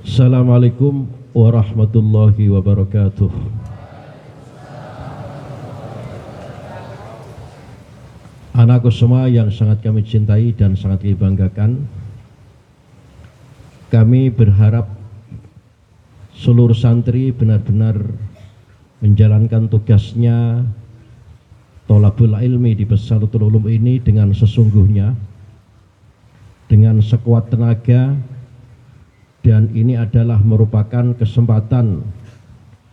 Assalamualaikum warahmatullahi wabarakatuh. Anakku semua yang sangat kami cintai dan sangat kami banggakan, kami berharap seluruh santri benar-benar menjalankan tugasnya tholabul ilmi di Pesantren Ulum ini dengan sesungguhnya, dengan sekuat tenaga. Dan ini adalah merupakan kesempatan,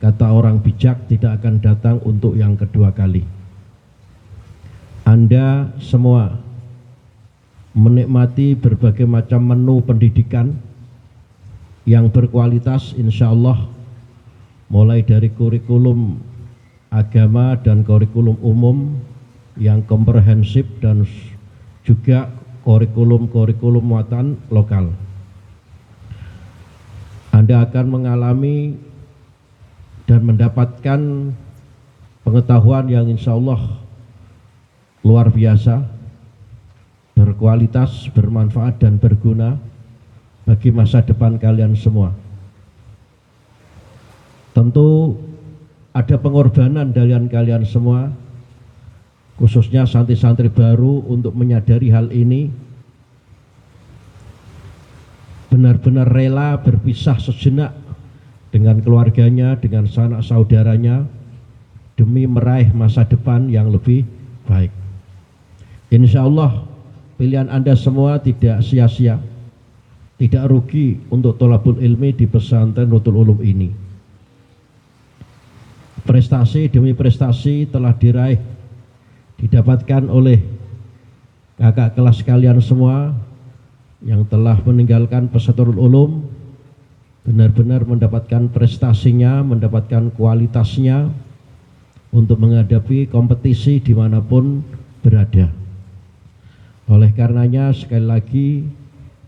kata orang bijak, tidak akan datang untuk yang kedua kali. Anda semua menikmati berbagai macam menu pendidikan yang berkualitas, insya Allah, mulai dari kurikulum agama dan kurikulum umum yang komprehensif dan juga kurikulum muatan lokal. Anda akan mengalami dan mendapatkan pengetahuan yang insya Allah luar biasa, berkualitas, bermanfaat dan berguna bagi masa depan kalian semua. Tentu ada pengorbanan dari kalian semua, khususnya santri-santri baru, untuk menyadari hal ini, benar-benar rela berpisah sejenak dengan keluarganya, dengan sanak saudaranya, demi meraih masa depan yang lebih baik. Insya Allah pilihan Anda semua tidak sia-sia, tidak rugi untuk tholabul ilmi di Pesantren Nutul Ulum ini. Prestasi demi prestasi telah diraih, didapatkan oleh kakak kelas kalian semua yang telah meninggalkan Pesantren Ulum, benar-benar mendapatkan prestasinya, mendapatkan kualitasnya untuk menghadapi kompetisi dimanapun berada. Oleh karenanya, sekali lagi,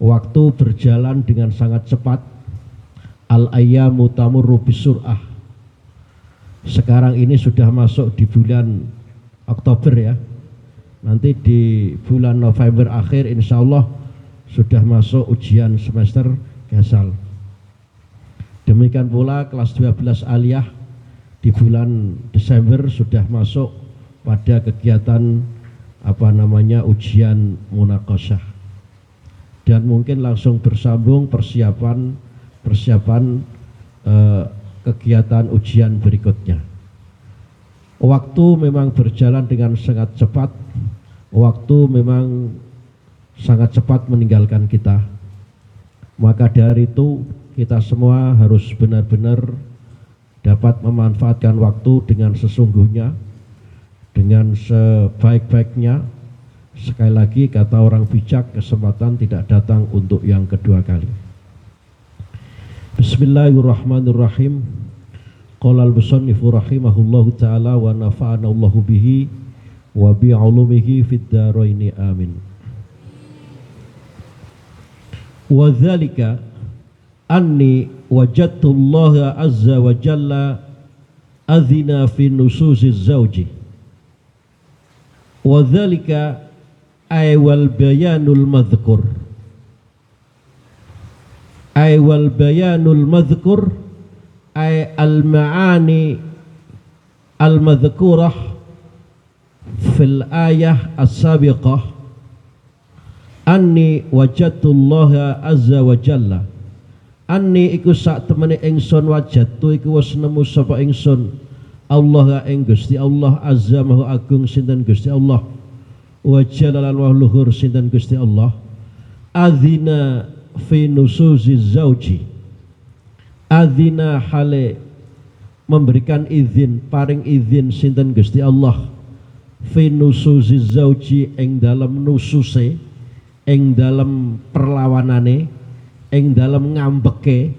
waktu berjalan dengan sangat cepat. Al-ayyamu tamurru bisur'ah. Sekarang ini sudah masuk di bulan Oktober ya. Nanti di bulan November akhir insya Allah sudah masuk ujian semester gasal. Demikian pula kelas 12 aliyah di bulan Desember sudah masuk pada kegiatan ujian munaqasyah. Dan mungkin langsung bersambung persiapan kegiatan ujian berikutnya. Waktu memang berjalan dengan sangat cepat. Waktu memang sangat cepat meninggalkan kita. Maka dari itu kita semua harus benar-benar dapat memanfaatkan waktu dengan sesungguhnya, dengan sebaik-baiknya. Sekali lagi, kata orang bijak, kesempatan tidak datang untuk yang kedua kali. Bismillahirrahmanirrahim. Qala al-musannifu rahimahullahu ta'ala wa nafa'ana Allahu bihi wa bi'ulumihi fid dharaini amin. Wa dzalika anni wajadtu Allah azza wa jalla adzina fi nusuziz zawji. Wa dzalika ay wal bayanul madhkur. Ay wal bayanul madhkur ay al ma'ani al madhkurah fil ayah as-sabiqah. Anni wajadtullaha azza wa jalla. Anni iku sak temene ingsun wajadtu iku wis nemu sapa ingsun Allah ing Gusti Allah azza maha agung sinten Gusti Allah, wa jalla lan wa luhur sinten Gusti Allah, adzina fi nusuziz zauji. Adzina hale memberikan izin, paring izin sinten Gusti Allah fi nusuziz zauji ing dalam nususe, ing dalam perlawanane, ing dalam ngambeke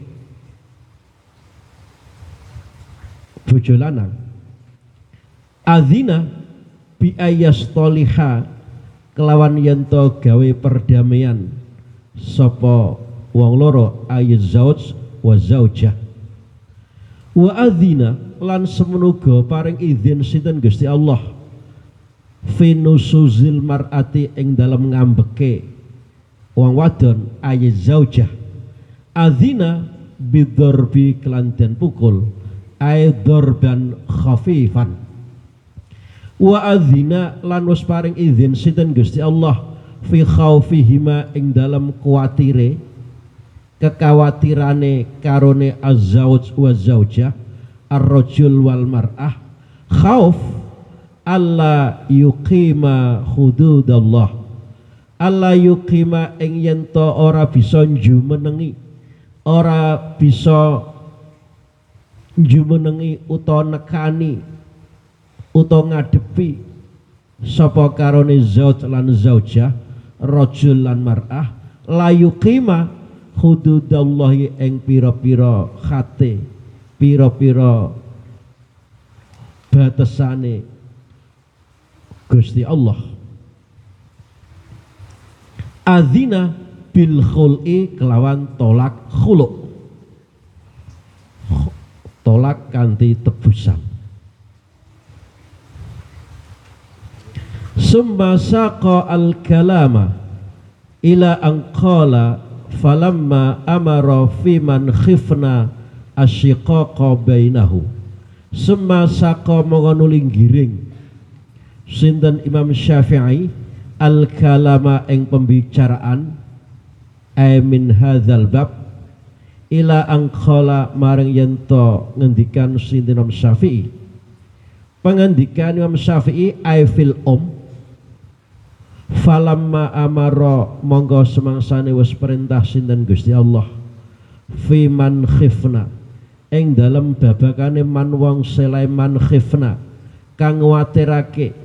bojo lanang. Adzina bi ayastoliha, kelawan yento gawe perdamaian sapa wong loro, ayat zauj wa zaujah. Wa adzina lan semenuga paring izin sinten Gusti Allah fi nusuzil mar'ati ing dalam ngambeke wong wadon, ayat zaujah. Adzina bidzarbi kelan den pukul ai dzarban khafifan. Wa adzina lan wis paring izin sinten Gusti Allah fi khaufihima ing dalam kuwatire kekhawatirane karone az-zauj wa zaujah ar-rajul wal mar'ah khauf alla yuqima hududallah alla yuqima ing yen to ora bisa jumenengi ora bisa jumenengi utawa nekani utawa ngadepi sapa karone zauj lan zaujah rajul lan mar'ah la yuqima hududallahi ing pira-pira khate pira-pira batasane Gusti Allah. Adzina bil khul'i kelawan tolak khulu', tolak kanthi tebusan. Summa saqa al kalama ila an qala falamma amara fi man khifna asyiqaqa bainahu. Summa saqa mengonuli giring sinten Imam Syafi'i al kalama ing pembicaraan min hadzal bab ila an qala maring yento ngendikan sinten Imam Syafi'i pengendikan Imam Syafi'i fil falamma amara monggo semangsane wis perintah sinten Gusti Allah fi man khifna ing dalem babakane man wong Sulaiman khifna kang nguwatirake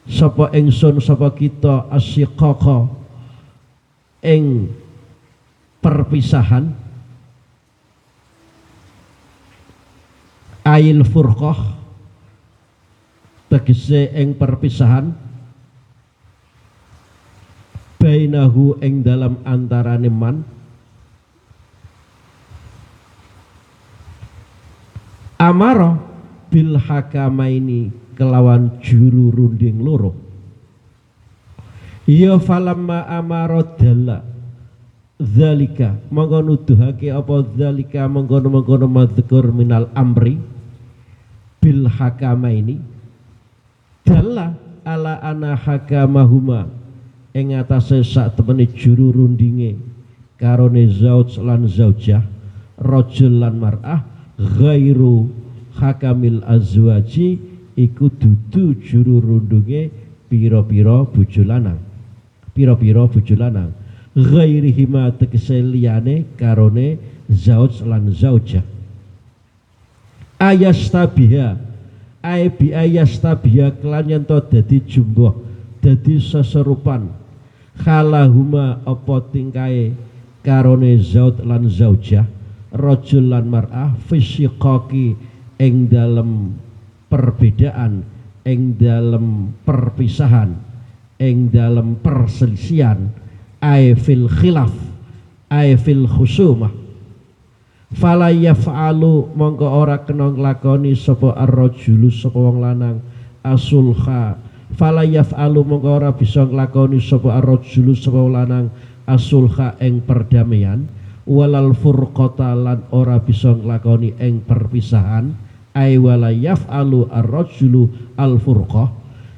sapa ingsun sapa kita asyiqaqa ing perpisahan ail furqah tegese ing perpisahan bainahu ing dalam antarane man amara bil hakamaini kelawan juru runding loro ya falamma amara dalla zalika monggo nuduhake apa zalika mengkono-mengkono madzkur minal amri bil hakamaini dalla ala ana hakamahuma ing atase sak temene juru rundinge karone zauj lan zaujah rajul lan mar'ah ghairu hakamil azwaji iku dudu juru rundunge pira-pira bojo lanang ghairihima tegese liyane karone zauj lan zaujah ayastabiha ai bi ayastabiha kelan yen to dadi jumbuh dadi seserupan khalahuma apa tingkae karone zauj lan zaujah rajul lan mar'ah fisyiqaqi ing dalem perbedaan ing dalem perpisahan ing dalem perselisihan ay fil khilaf ay fil khusumah fala yaf'alu mongko ora kena nglakoni sapa ar-rajulu sapa wong lanang asulha fala yaf'alu mongko ora bisa nglakoni sapa ar-rajulu sapa wong lanang asulha ing perdamaian walal furqata lan ora bisa nglakoni ing perpisahan ay wala yaf'alu ar-rajulu al-furqah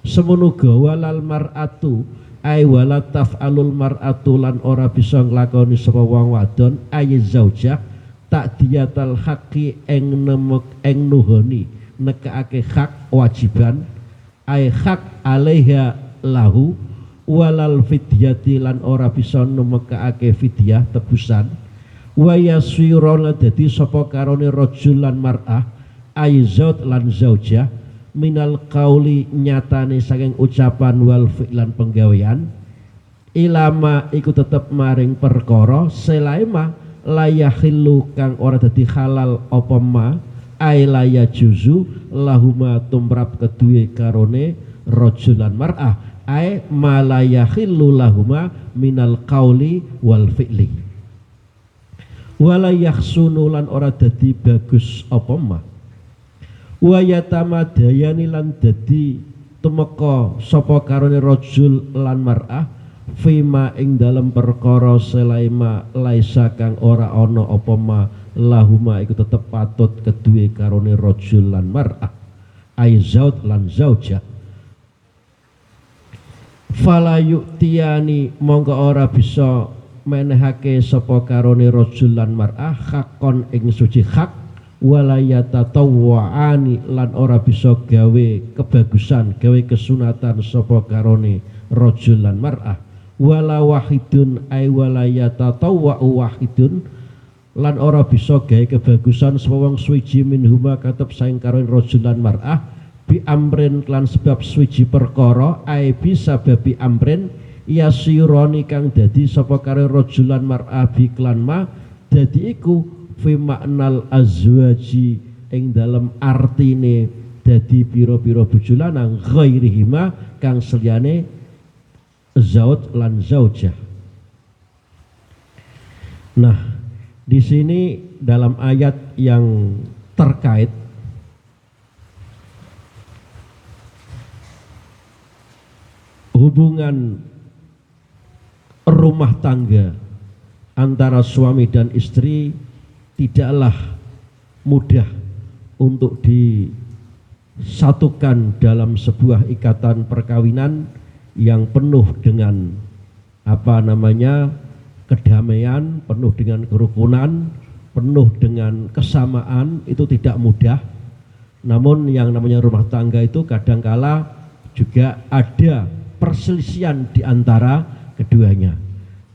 semono walal mar'atu ay wala taf'alul mar'atu lan ora bisa nglakoni sapa wong wadon ay zaujah takdiyatal haqqi ing nemek ing nuhoni nekake hak wajiban ay hak alaiha lahu walal fidyati lan ora bisa nemekake fidyah tebusan wa yasirona dadi sapa karone rajul lan mar'ah ay zaud lan zaujah minal qauli nyatane saking ucapan wal fi'lan penggawean ilama iku tetep maring perkara selaima layahillu kang ora dadi halal apa ma ay layajuzu lahuma tumrap kedue karone rajul lan mar'ah ay ma layahillu lahuma minal qauli wal fi'li wala yakhsunu lan ora dadi bagus apa mah wa yatamadayani lan dadi tumeka sapa karone rajul lan mar'ah fima ing dalam perkara selaima laisa kang ora ana apa ma lahuma iku tetep patut kedue karone rajul lan mar'ah ai zaud lan zauja fala yu'tiyani mongko ora bisa menehake sapa karone rajul lan mar'ah hakon ing suci hak walayata tawwa'ani lan ora bisa gawe kebagusan gawe kesunatan sapa karone rajul lan mar'ah wala wahidun ay walayata tawwa'u wahidun lan ora bisa gawe kebagusan sapa wong suwiji minhuma katep saing karone rajul lan mar'ah bi amrin lan sebab suwiji perkara ay bisa babi amrin yasironi kang dadi sapa karone rajul lan mar'ah bi klan ma dadi iku fi maknal azwaji ing dalam artine dadi pira-pira bojo lanang ghairihima kang seliyane zaud lan zaujah. Nah, di sini dalam ayat yang terkait hubungan rumah tangga antara suami dan istri tidaklah mudah untuk disatukan dalam sebuah ikatan perkawinan yang penuh dengan kedamaian, penuh dengan kerukunan, penuh dengan kesamaan. Itu tidak mudah. Namun yang namanya rumah tangga itu kadangkala juga ada perselisihan di antara keduanya.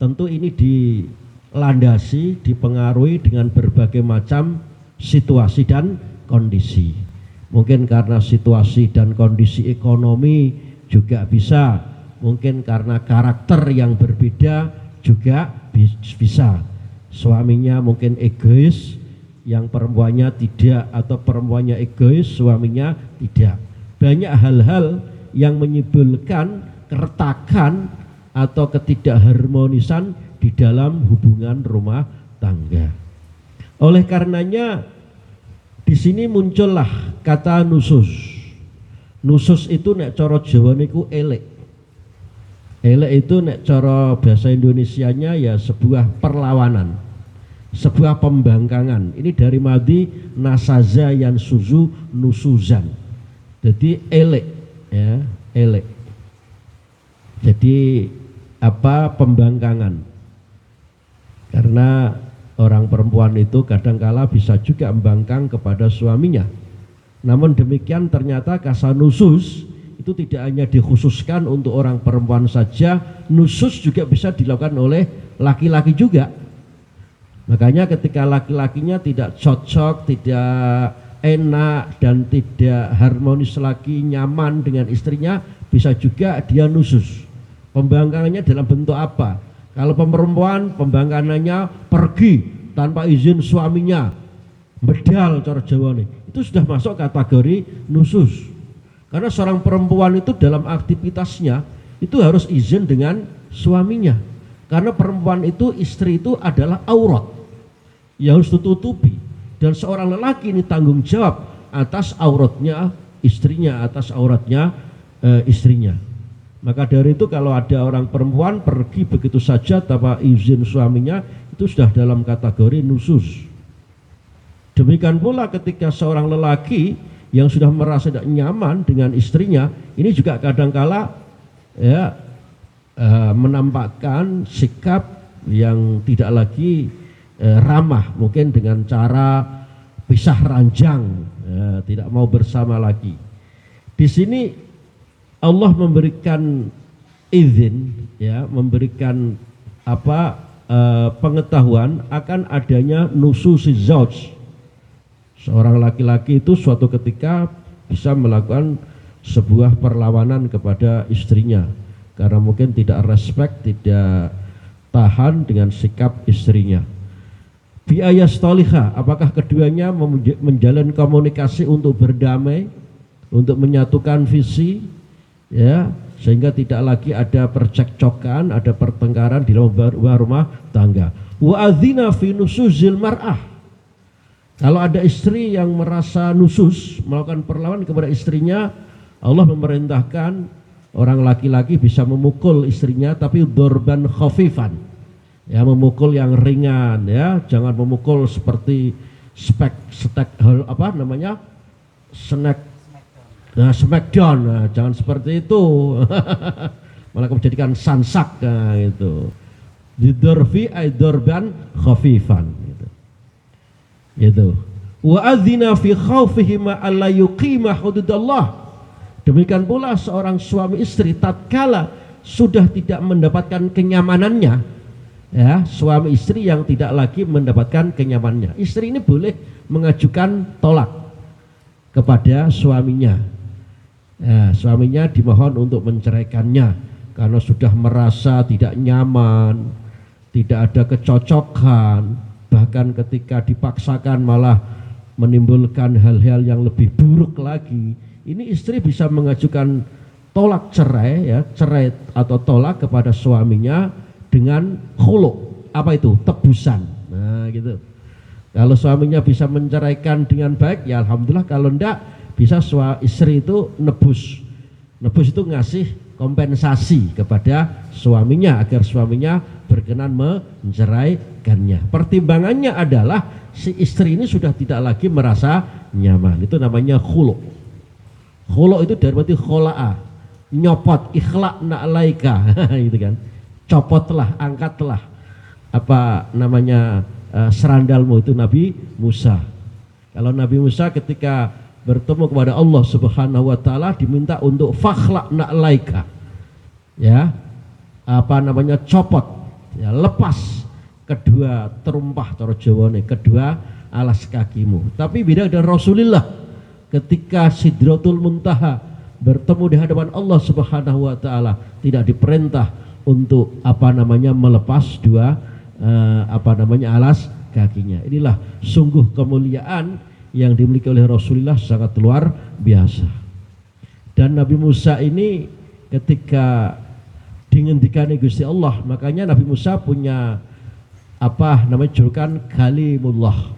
Tentu ini dilandasi, dipengaruhi dengan berbagai macam situasi dan kondisi. Mungkin karena situasi dan kondisi ekonomi juga bisa, mungkin karena karakter yang berbeda juga bisa. Suaminya mungkin egois, yang perempuannya tidak, atau perempuannya egois, suaminya tidak. Banyak hal-hal yang menimbulkan keretakan atau ketidakharmonisan di dalam hubungan rumah tangga. Oleh karenanya di sini muncullah kata nusus. Nusus itu nek cara Jawa niku elek. Elek itu nek cara bahasa Indonesianya ya sebuah perlawanan, sebuah pembangkangan. Ini dari madi nasaza yang suzu nusuzan. Jadi elek, ya elek. Jadi pembangkangan. Karena orang perempuan itu kadangkala bisa juga membangkang kepada suaminya. Namun demikian ternyata kasa nusus itu tidak hanya dikhususkan untuk orang perempuan saja, nusus juga bisa dilakukan oleh laki-laki juga. Makanya ketika laki-lakinya tidak cocok, tidak enak dan tidak harmonis lagi, nyaman dengan istrinya, bisa juga dia nusus. Pembangkangannya dalam bentuk apa? Kalau perempuan pembangkangannya pergi tanpa izin suaminya, bedal cara Jawa nih, itu sudah masuk kategori nusus. Karena seorang perempuan itu dalam aktivitasnya itu harus izin dengan suaminya. Karena perempuan itu, istri itu adalah aurat yang harus ditutupi. Dan seorang lelaki ini tanggung jawab atas auratnya istrinya, atas auratnya istrinya. Maka dari itu kalau ada orang perempuan pergi begitu saja tanpa izin suaminya, itu sudah dalam kategori nusus. Demikian pula ketika seorang lelaki yang sudah merasa tidak nyaman dengan istrinya, ini juga kadangkala menampakkan sikap yang tidak lagi ramah, mungkin dengan cara pisah ranjang, tidak mau bersama lagi. Di sini Allah memberikan izin, memberikan pengetahuan akan adanya nususi zauj. Seorang laki-laki itu suatu ketika bisa melakukan sebuah perlawanan kepada istrinya karena mungkin tidak respect, tidak tahan dengan sikap istrinya. Biayas toliha, apakah keduanya menjalin komunikasi untuk berdamai, untuk menyatukan visi, sehingga tidak lagi ada percekcokan, ada pertengkaran di dalam rumah tangga. Wa adzina fi nusuzil mar'ah. Kalau ada istri yang merasa nusus, melakukan perlawanan kepada istrinya, Allah memerintahkan Orang laki-laki bisa memukul istrinya tapi dorban khafifan, ya, memukul yang ringan, ya, jangan memukul seperti apa namanya, smackdown, nah, jangan seperti itu. Malah menjadikan sansak, nah, itu didorfi ay dorban khafifan, gitu. Wa adzina fi khaufihima alla yuqima hududallah. Demikian pula seorang suami istri tatkala sudah tidak mendapatkan kenyamanannya, ya, suami istri yang tidak lagi mendapatkan kenyamanannya, istri ini boleh mengajukan tolak kepada suaminya, ya, suaminya dimohon untuk menceraikannya karena sudah merasa tidak nyaman, tidak ada kecocokan, bahkan ketika dipaksakan malah menimbulkan hal-hal yang lebih buruk lagi. Ini istri bisa mengajukan tolak cerai, ya, cerai atau tolak kepada suaminya dengan khulu. Apa itu? Tebusan. Nah, gitu. Kalau suaminya bisa menceraikan dengan baik, ya alhamdulillah. Kalau enggak, bisa istri itu nebus. Nebus itu ngasih kompensasi kepada suaminya agar suaminya berkenan menceraikannya. Pertimbangannya adalah si istri ini sudah tidak lagi merasa nyaman. Itu namanya khulu. Khulu itu dari berarti khola'a, nyopot, ikhla'na alaika, gitu kan. Copotlah, angkatlah apa namanya serandalmu, itu Nabi Musa. Kalau Nabi Musa ketika bertemu kepada Allah Subhanahu wa taala diminta untuk fakhla'na alaika, ya, apa namanya, copot, ya, lepas kedua terumpah cara Jawa nih, kedua alas kakimu. Tapi beda dengan Rasulullah ketika Sidratul Muntaha bertemu di hadapan Allah Subhanahu wa taala, tidak diperintah untuk apa namanya melepas dua apa namanya alas kakinya. Inilah sungguh kemuliaan yang dimiliki oleh Rasulullah, sangat luar biasa. Dan Nabi Musa ini ketika dingendikani Gusti Allah, makanya Nabi Musa punya apa namanya julukan Kalimullah,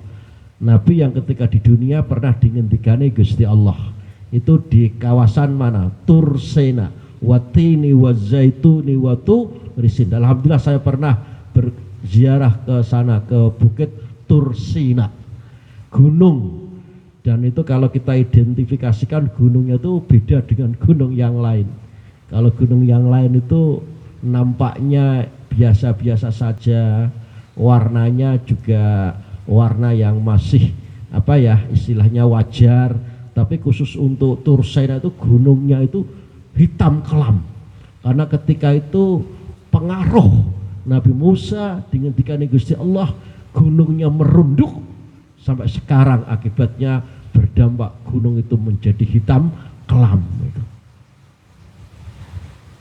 Nabi yang ketika di dunia pernah dingendikani Gusti Allah. Itu di kawasan mana? Tursena, watini wazaituni watu risin. Alhamdulillah saya pernah berziarah ke sana, ke Bukit Tursina, gunung. Dan itu kalau kita identifikasikan gunungnya itu beda dengan gunung yang lain. Kalau gunung yang lain itu nampaknya biasa-biasa saja, warnanya juga warna yang masih apa ya istilahnya wajar. Tapi khusus untuk Tursena itu gunungnya itu hitam kelam, karena ketika itu pengaruh Nabi Musa dinghentikan Gusti Allah, gunungnya merunduk. Sampai sekarang akibatnya berdampak gunung itu menjadi hitam kelam.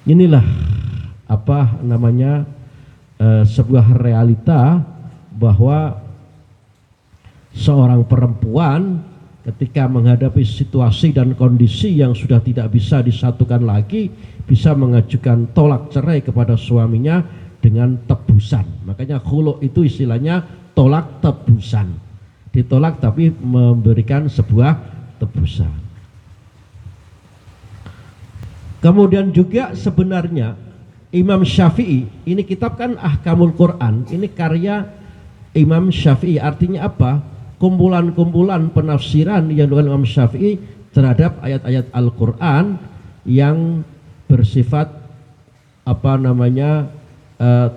Inilah apa namanya sebuah realita bahwa seorang perempuan ketika menghadapi situasi dan kondisi yang sudah tidak bisa disatukan lagi, bisa mengajukan tolak cerai kepada suaminya dengan tebusan. Makanya khulu itu istilahnya tolak tebusan. Ditolak tapi memberikan sebuah tebusan. Kemudian juga sebenarnya Imam Syafi'i, ini kitab kan Ahkamul Quran, ini karya Imam Syafi'i. Artinya apa? Kumpulan-kumpulan penafsiran yang dilakukan Imam Syafi'i terhadap ayat-ayat Al-Quran yang bersifat apa namanya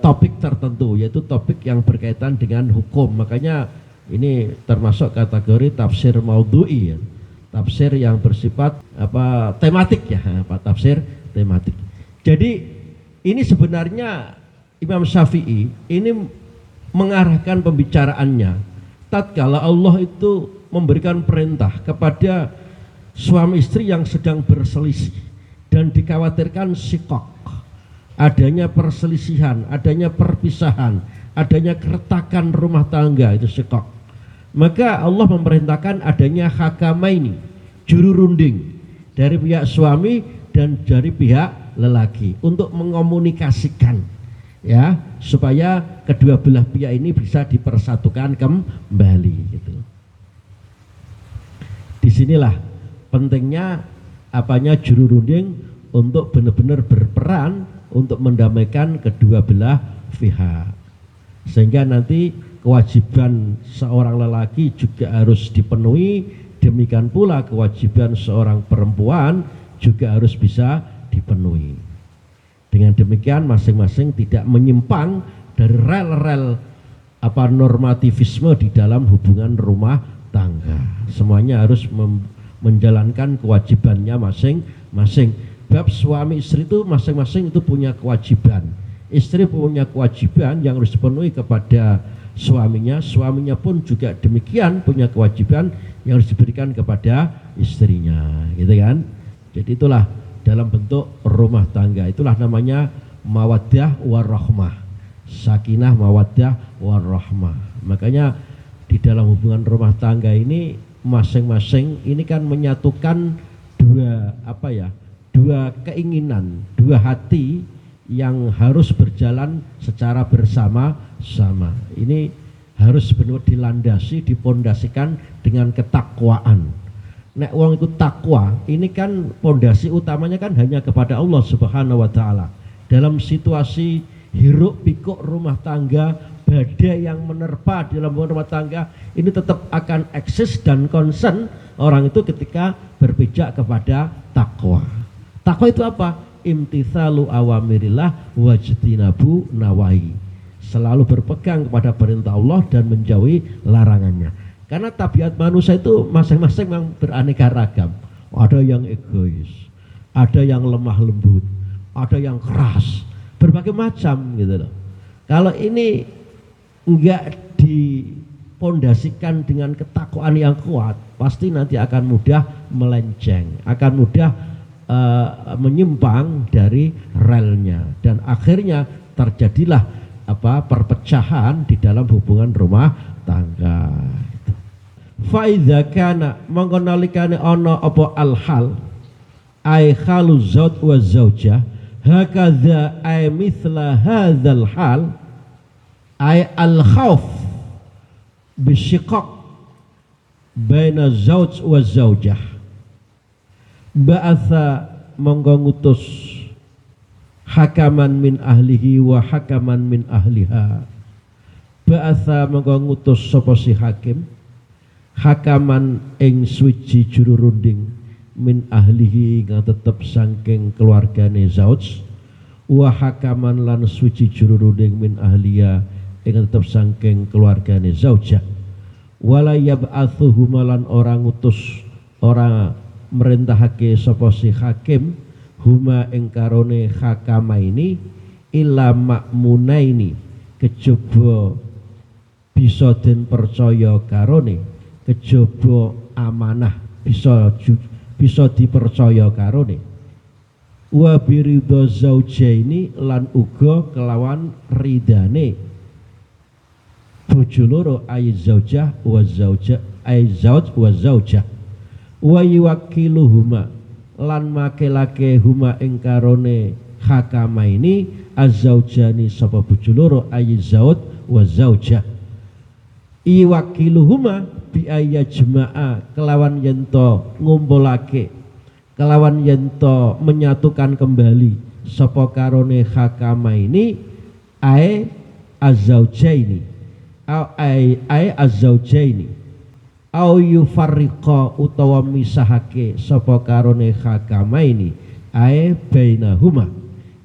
topik tertentu, yaitu topik yang berkaitan dengan hukum. Makanya ini termasuk kategori tafsir maudhu'i, ya. Tafsir yang bersifat apa tematik, ya, apa tafsir tematik. Jadi ini sebenarnya Imam Syafi'i ini mengarahkan pembicaraannya tatkala Allah itu memberikan perintah kepada suami istri yang sedang berselisih dan dikhawatirkan shikok, adanya perselisihan, adanya perpisahan, adanya keretakan rumah tangga, itu shikok. Maka Allah memerintahkan adanya hakamaini, juru runding dari pihak suami dan dari pihak lelaki untuk mengomunikasikan, ya, supaya kedua belah pihak ini bisa dipersatukan kembali, gitu. Disinilah pentingnya apanya juru runding untuk benar-benar berperan untuk mendamaikan kedua belah pihak, sehingga nanti kewajiban seorang lelaki juga harus dipenuhi, demikian pula kewajiban seorang perempuan juga harus bisa dipenuhi. Dengan demikian masing-masing tidak menyimpang dari rel-rel normativisme di dalam hubungan rumah tangga. Semuanya harus menjalankan kewajibannya masing-masing. Bab suami istri itu masing-masing itu punya kewajiban. Istri punya kewajiban yang harus dipenuhi kepada suaminya, suaminya pun juga demikian punya kewajiban yang harus diberikan kepada istrinya, gitu kan? Jadi itulah dalam bentuk rumah tangga, itulah namanya mawaddah warahmah, sakinah mawaddah warahmah. Makanya di dalam hubungan rumah tangga ini masing-masing ini kan menyatukan dua keinginan, dua hati yang harus berjalan secara bersama-sama. Ini harus benar dilandasi, dipondasikan dengan ketakwaan. Nek wong itu takwa, ini kan pondasi utamanya kan hanya kepada Allah Subhanahu wa taala. Dalam situasi hiruk pikuk rumah tangga, badai yang menerpa di dalam rumah tangga, ini tetap akan eksis dan concern orang itu ketika berpijak kepada takwa. Takwa itu apa? Imtithalu awamirillah wajtinabu nawahi. Selalu berpegang kepada perintah Allah dan menjauhi larangannya. Karena tabiat manusia itu masing-masing memang beraneka ragam. Ada yang egois, ada yang lemah lembut, ada yang keras, berbagai macam gitu loh. Kalau ini enggak dipondasikan dengan ketakwaan yang kuat, pasti nanti akan mudah melenceng, akan mudah menyimpang dari relnya, dan akhirnya terjadilah perpecahan di dalam hubungan rumah tangga. Fa idza kana mangko nalikane ana apa al-hal ay khalu zauj wa zaujah hakadha ay mithla hadzal hal ay al-khauf bisyiqaq baina zauj wa zaujah ba'atha monggo ngutus hakaman min ahlihi wa hakaman min ahliha. Ba'atha monggo ngutus sapa si hakim hakaman ing suci juru runding min ahlihi kang tetep saking keluargane zauj, wa hakaman lan suci juru runding min ahliya ing tetep saking keluargane zaujah. Wala yab'athuhum lan orang ngutus orang merintahake sapa si hakim huma ing karone hakama ini illa ma'munaini kejaba bisa den percaya karone, kejaba amanah bisa dipercaya karone, wa biridha zaujaini lan uga kelawan ridane bojo loro ay zaujah wa zaujah ay zauj wa zaujah wa yuwakiluhuma lan makelake huma ing karone hakama ini azzaujani sapa bojo loro ay zauj wa zaujah iwakiluhuma bi ayajma'a kelawan yento ngumpulake, kelawan yento menyatukan kembali sapa karone hakama ini ay azzaujaini ay azzaujaini au yufarriqa utawa misahake sapa karone hakama ini ae bainahuma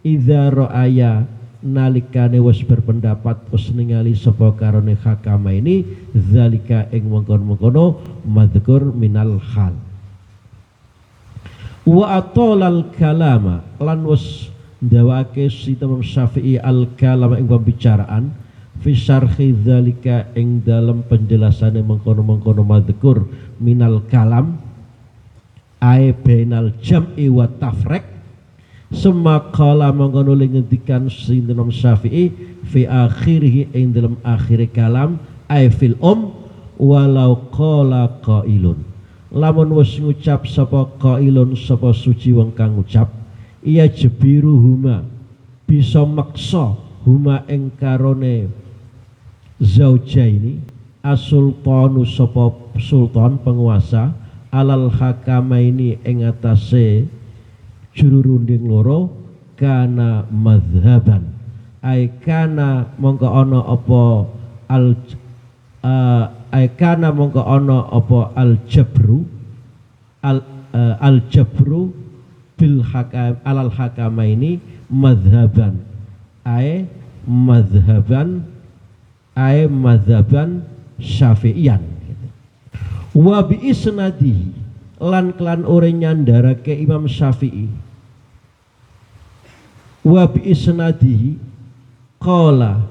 idza ra'aya nalikane wis berpendapat wis ningali sapa karone hakama ini zalika ing mengkon-mengkono madzkur minal hal wa atalal kalama lan wis ndawake si Imam Syafi'i al kalama ing pembicaraan fi syarhi dzalika ing dalam penjelasane mengkono-mengkono madzkur minal kalam ai bainal jam'i wa tafriq semakala mengkono ngendikan Imam Syafi'i fi akhirih ing dalam akhir kalam ai fil walau qala qailun lamun wis ngucap sapa qailun sapa suci wong kang ngucap iya jebiru huma bisa maksa huma ing karone zaujaini as-sultanu sapa sultan penguasa alal hakama ini ing atase juru runding loro kana madhaban ai kana mongko ana apa al ai kana mongko ana apa al jabru al jabru bil hakam alal hakamaini madhaban ai madhaban syafi'iyan wa bi isnadihi lan klan ore nyandarake Imam Syafi'i wa bi isnadihi qala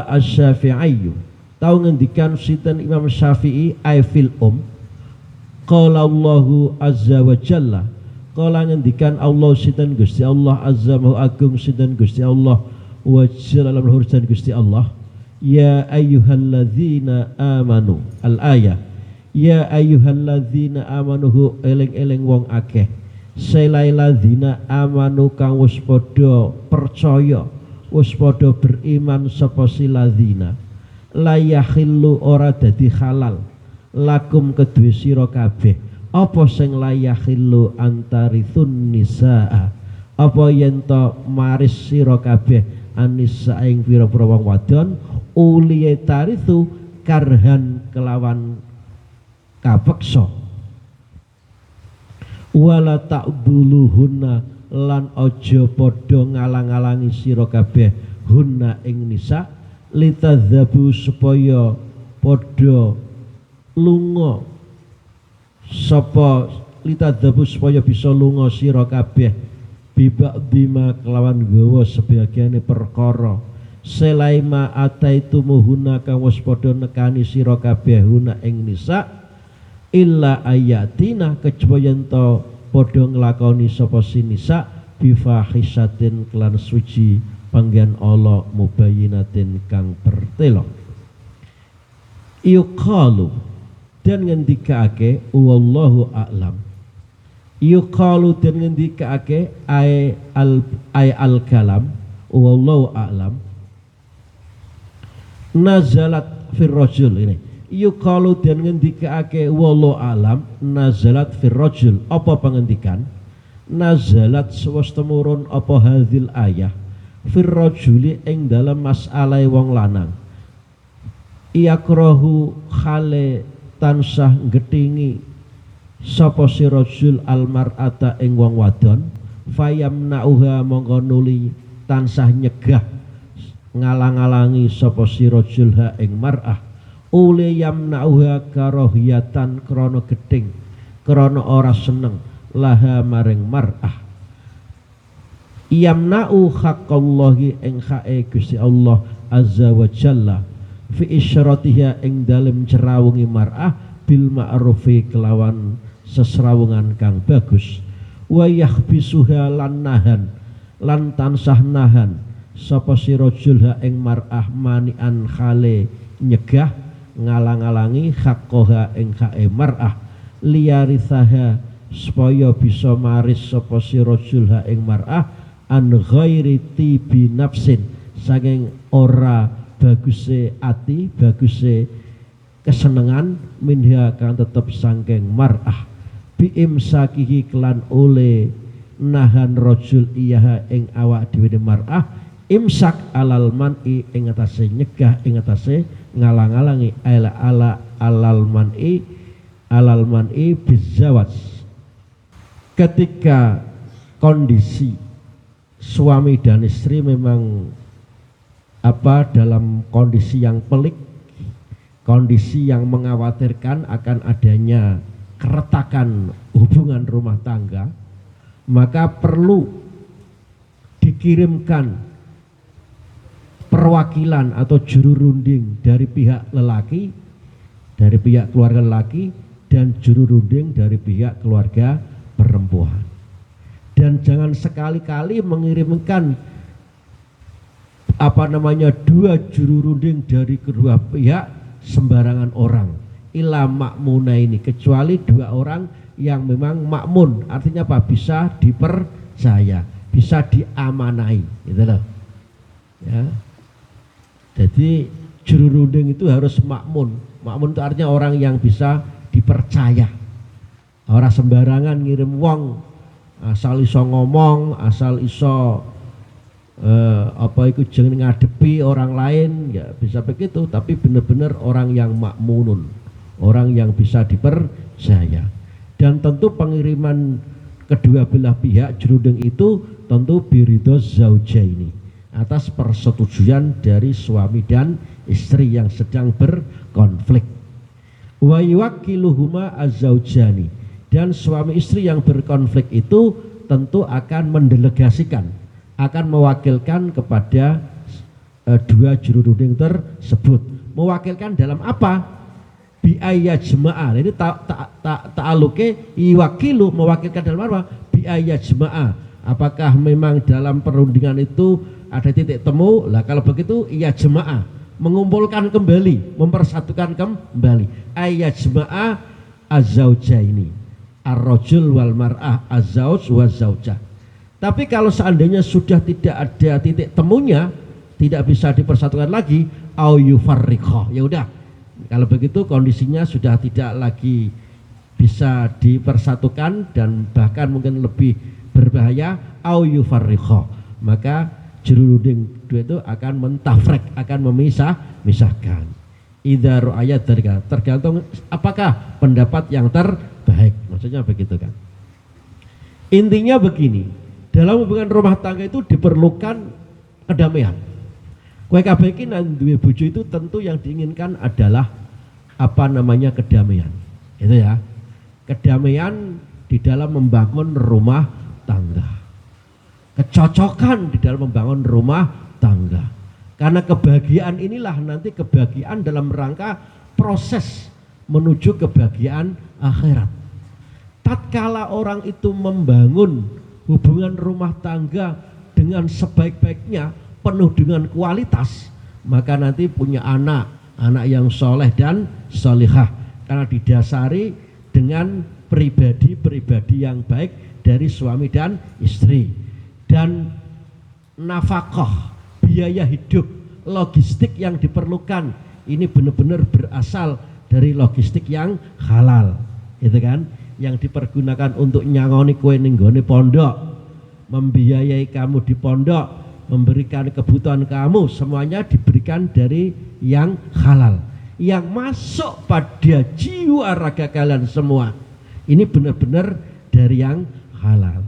asy-Syafi'i tau ngendikan sinten Imam Syafi'i ai fil qala Allahu azza wa jalla qala ngendikan Allah sinten Gusti Allah azza wa agung sinten Gusti Allah wa jalla luhur sinten Gusti Allah ya ayyuhalladzina amanu al ayah ya ayyuhalladzina amanu eling-eling wong akeh selailadina amanu kang wis padha percaya wis padha beriman sapa siladzina la yakhillu ora dadi halal lakum kedue sira kabeh apa sing la yakhillu antarithun nisaa apa yen to maris sira kabeh anisa ing pira-pira wong wadon uliye tarithu karhan kelawan kapeksa wala ta'duluhunna lan aja padha ngalang-alangi sira kabeh hunna ing nisa litadzabu supaya padha lunga sapa litadzabu supaya bisa lunga sira kabeh bima kelawan gawa sebagiane perkara selaima ataitumuhunna kang wis padha nekani sira kabeh hunna ing nisa illa ayatina kecuali ento padha nglakoni sapa sinisa bifahisatin kelan suci panggen Allah mubayyinatin kang pertelo yuqalu dan ngendikake wallahu a'lam yuqalu dan ngendikake ay al kalam wallahu a'lam nazalat fir rajul ini yuqalu dan ngendikake wallahu alam nazalat fir rajul apa pangendikan nazalat swastemurun apa hadhil ayah fir rajuli ing dalam masalah wong lanang yakrahu khale tansah getingi sapa si rajul almar'ata ing wong wadon fayamnauha mongko nuli tansah nyegah ngalang-alangi sapa si rajul ha ing mar'ah ule yamnauha karohiyatan krono geding krono ora seneng laha maring mar'ah yamna'u haqqallahi ing hae Gusti Allah azza wa jalla fi isyaratiha ing dalem cerawungi mar'ah bil ma'rufi kelawan sesrawungan kang bagus wa yahbisuha lan nahan lan tansah nahan sapa si rajul ha ing mar'ah manian khale nyegah ngalang-alangi haqqaha ing hae mar'ah liyarithaha supaya bisa maris sapa si rajul ha ing mar'ah an ghairi tibi nafsin saking ora baguse ati baguse kesenengan minha kan tetep saking mar'ah bi imsakihi kelan oleh nahan rajul iyaha ing awak dhewe mar'ah imsak alal man'i ing atase nyegah ing atase ngalang-alangi alal man'i bizawaj ketika kondisi suami dan istri memang dalam kondisi yang pelik, kondisi yang mengkhawatirkan akan adanya keretakan hubungan rumah tangga, maka perlu dikirimkan perwakilan atau juru runding dari pihak lelaki, dari pihak keluarga lelaki, dan juru runding dari pihak keluarga perempuan. Dan jangan sekali-kali mengirimkan dua juru runding dari kedua pihak sembarangan orang. Ila makmuna ini, kecuali dua orang yang memang makmun, artinya apa? Bisa dipercaya, bisa diamanai, gitu loh. Ya. Jadi juru runding itu harus makmun. Makmun itu artinya orang yang bisa dipercaya. Orang sembarangan ngirim wong asal iso ngomong, asal iso jangan ngadepi orang lain, ya bisa begitu. Tapi benar-benar orang yang makmunun, orang yang bisa dipercaya. Dan tentu pengiriman kedua belah pihak jerudeng itu tentu biridho zaujaini, atas persetujuan dari suami dan istri yang sedang berkonflik. Wa yuwakkiluhuma azzaujani, dan suami istri yang berkonflik itu tentu akan mendelegasikan, akan mewakilkan kepada dua jurudeng tersebut. Mewakilkan dalam apa? Biaya jemaah. Ini ta'aluke iwakilu, mewakilkan dalam apa? Biaya jemaah. Apakah memang dalam perundingan itu ada titik temu? Lah kalau begitu iya jemaah, mengumpulkan kembali, mempersatukan kembali. Ayat jemaah az-zaujaini, ar-rajul wal mar'ah, az-zauj wa zaujah. Tapi kalau seandainya sudah tidak ada titik temunya, tidak bisa dipersatukan lagi, au yufarriqah, ya udah. Kalau begitu kondisinya sudah tidak lagi bisa dipersatukan dan bahkan mungkin lebih berbahaya, au yufarriqah, maka jurudeng dua itu akan mentafrek, akan memisahkan. Idza ru'ayat dari tergantung apakah pendapat yang terbaik, maksudnya begitu kan. Intinya begini, dalam hubungan rumah tangga itu diperlukan kedamaian. Kowe kabeh iki nang duwe bojo itu tentu yang diinginkan adalah kedamaian. Itu ya. Kedamaian di dalam membangun rumah tangga. Kecocokan di dalam membangun rumah tangga. Karena kebahagiaan inilah nanti kebahagiaan dalam rangka proses menuju kebahagiaan akhirat. Tatkala orang itu membangun hubungan rumah tangga dengan sebaik-baiknya, penuh dengan kualitas, maka nanti punya anak yang soleh dan solihah, karena didasari dengan pribadi-pribadi yang baik dari suami dan istri. Dan nafkah, biaya hidup, logistik yang diperlukan ini benar-benar berasal dari logistik yang halal, itu kan, yang dipergunakan untuk nyangoni kowe ning nggone pondok, membiayai kamu di pondok, memberikan kebutuhan kamu, semuanya diberikan dari yang halal, yang masuk pada jiwa raga kalian semua. Ini benar-benar dari yang halal.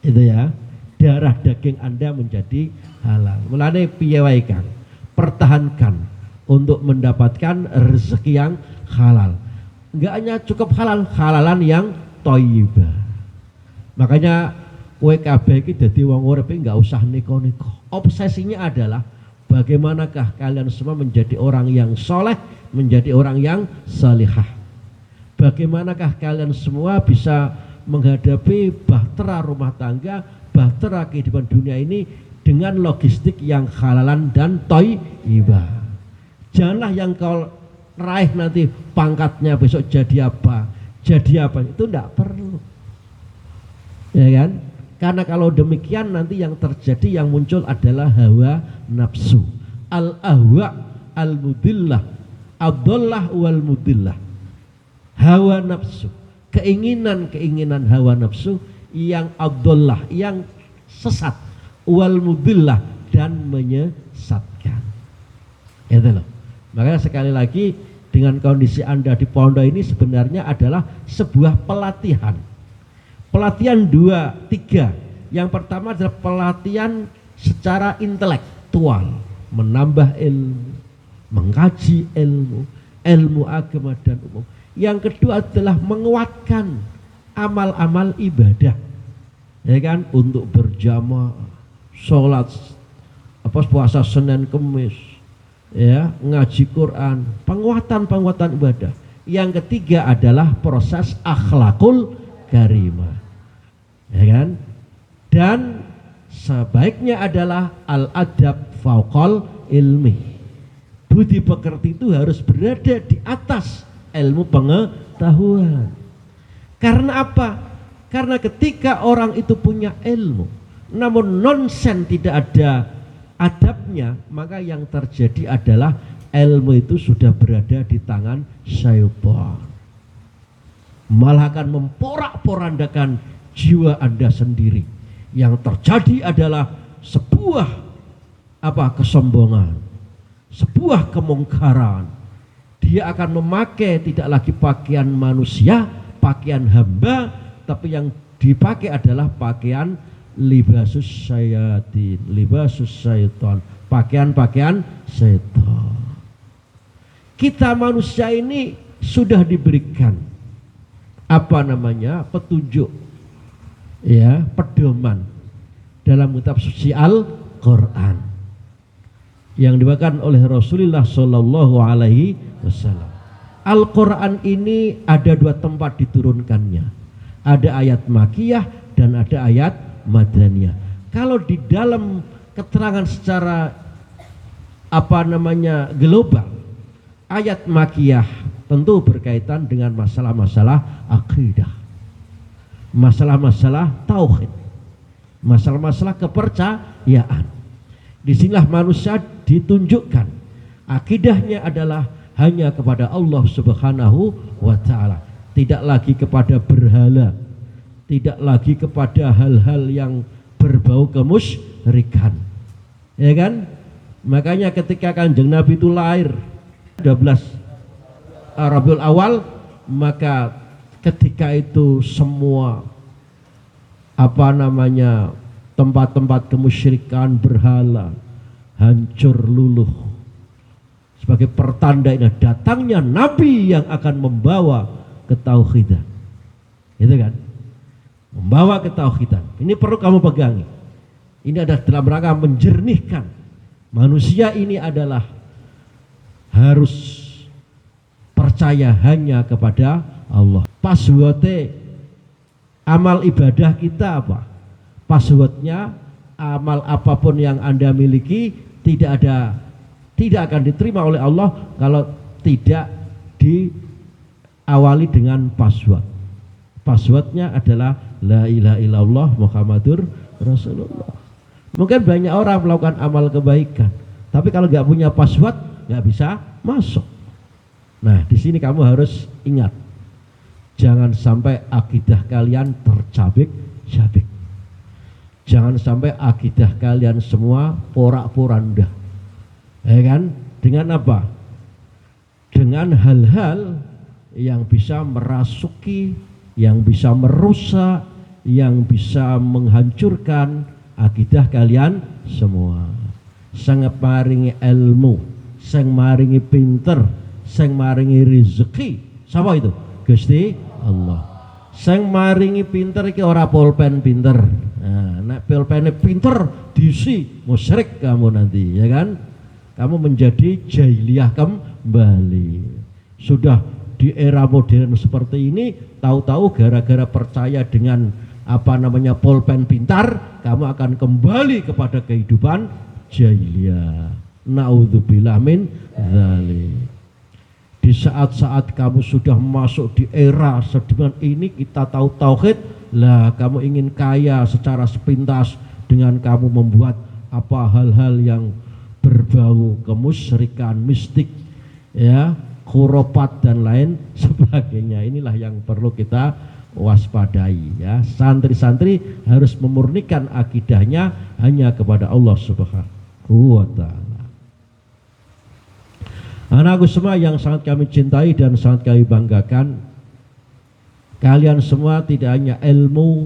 Itu ya, darah daging Anda menjadi halal. Mulane piye wae Kang, pertahankan untuk mendapatkan rezeki yang halal. Enggak hanya cukup halal, halalan yang thayyibah. Makanya kowe kabeh iki dadi wong urip enggak usah neko-neko. Obsesinya adalah bagaimanakah kalian semua menjadi orang yang soleh, menjadi orang yang salihah. Bagaimanakah kalian semua bisa menghadapi bahtera rumah tangga, bahtera kehidupan dunia ini dengan logistik yang halalan dan thayyibah. Janganlah yang kau raih nanti pangkatnya besok jadi apa, itu enggak perlu. Ya kan? Karena kalau demikian nanti yang terjadi, yang muncul adalah hawa nafsu, al-ahwa al-mudillah, abdullah wal mudillah. Hawa nafsu, keinginan hawa nafsu yang abdullah, yang sesat, wal mudillah, dan menyesatkan. Itu loh. Makanya sekali lagi, dengan kondisi Anda di pondok ini sebenarnya adalah sebuah pelatihan. Pelatihan 2, 3. Yang pertama adalah pelatihan secara intelektual, menambah ilmu, mengkaji ilmu agama dan umum. Yang kedua adalah menguatkan amal-amal ibadah, ya kan, untuk berjamaah, sholat, puasa Senin Kemis, ya, ngaji Quran, penguatan ibadah. Yang ketiga adalah proses akhlakul karimah, ya kan, dan sebaiknya adalah al-adab fauqal ilmi. Budi pekerti itu harus berada di atas ilmu pengetahuan. Karena apa? Karena ketika orang itu punya ilmu namun nonsen, tidak ada adabnya, maka yang terjadi adalah ilmu itu sudah berada di tangan syaitan, malah akan memporak-porandakan jiwa Anda sendiri. Yang terjadi adalah sebuah kesombongan, sebuah kemungkaran. Dia akan memakai tidak lagi pakaian manusia, pakaian hamba, tapi yang dipakai adalah pakaian libasus syayatin, libasus syaitan, pakaian-pakaian setan. Kita manusia ini sudah diberikan petunjuk, ya, pedoman dalam kitab suci Al-Quran yang dibawakan oleh Rasulullah Shallallahu Alaihi Wasallam. Al-Quran ini ada 2 tempat diturunkannya, ada ayat Makkiyah dan ada ayat Madaniyah. Kalau di dalam keterangan secara global, ayat Makkiyah tentu berkaitan dengan masalah-masalah akidah, masalah-masalah tauhid, masalah-masalah kepercayaan. Disinilah manusia ditunjukkan akidahnya adalah hanya kepada Allah Subhanahu wa ta'ala, tidak lagi kepada berhala, tidak lagi kepada hal-hal yang berbau kemusyrikan, ya kan? Makanya ketika Kanjeng Nabi itu lahir 12 Rabiul Awal, maka ketika itu semua tempat-tempat kemusyrikan berhala hancur luluh sebagai pertanda ini datangnya Nabi yang akan membawa ketauhidan, gitu kan? Membawa ketauhidan. Ini perlu kamu pegangi. Ini adalah dalam rangka menjernihkan manusia ini adalah harus percaya hanya kepada Allah. Passwordnya amal ibadah kita apa? Passwordnya amal apapun yang Anda miliki tidak akan diterima oleh Allah kalau tidak diawali dengan password. Passwordnya adalah la ilaha illallah Muhammadur Rasulullah. Mungkin banyak orang melakukan amal kebaikan, tapi kalau nggak punya password nggak bisa masuk. Nah, di sini kamu harus ingat, jangan sampai akidah kalian tercabik-cabik. Jangan sampai akidah kalian semua porak-poranda, ya kan? Dengan apa? Dengan hal-hal yang bisa merasuki, yang bisa merusak, yang bisa menghancurkan akidah kalian semua. Sang maringi ilmu, sang maringi pinter, sang maringi rezeki. Siapa itu? Gusti Allah. Sang maringi pinter iki ora pulpen pinter. Nah, nek pulpennya pinter diisi musyrik kamu nanti, ya kan? Kamu menjadi jahiliyah kembali. Sudah di era modern seperti ini, tahu-tahu gara-gara percaya dengan pulpen pintar, kamu akan kembali kepada kehidupan jahiliyah. Naudzubillah min dzalik. Di saat-saat kamu sudah masuk di era sedemikian ini, kita tahu tauhid, lah kamu ingin kaya secara sepintas dengan kamu membuat hal-hal yang berbau kemusyrikan, mistik, ya, khurafat dan lain sebagainya. Inilah yang perlu kita waspadai, ya. Santri-santri harus memurnikan akidahnya hanya kepada Allah Subhanahu wa ta'ala. Anakku semua yang sangat kami cintai dan sangat kami banggakan, kalian semua tidak hanya ilmu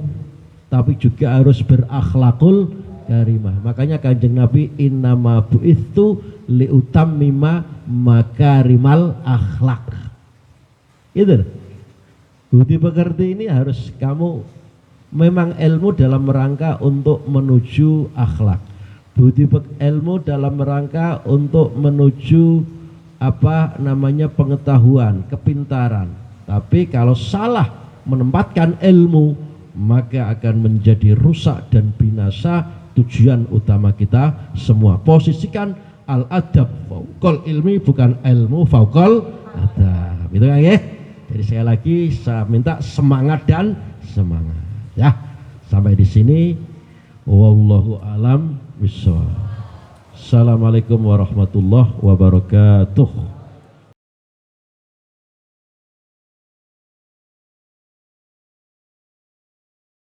tapi juga harus berakhlakul karimah. Makanya Kanjeng Nabi innama bu'itsu liutammima makarimal akhlak. Itu budi pekerti ini harus kamu memang ilmu dalam rangka untuk menuju akhlak. Ilmu dalam rangka untuk menuju pengetahuan, kepintaran. Tapi kalau salah menempatkan ilmu, maka akan menjadi rusak dan binasa tujuan utama kita semua. Posisikan al-adab fauqal ilmi, bukan ilmu fauqal adab. Itu kan ya? Jadi sekali lagi saya minta semangat dan semangat. Ya, sampai di sini. Wallahu alam bishawab. Assalamualaikum warahmatullahi wabarakatuh.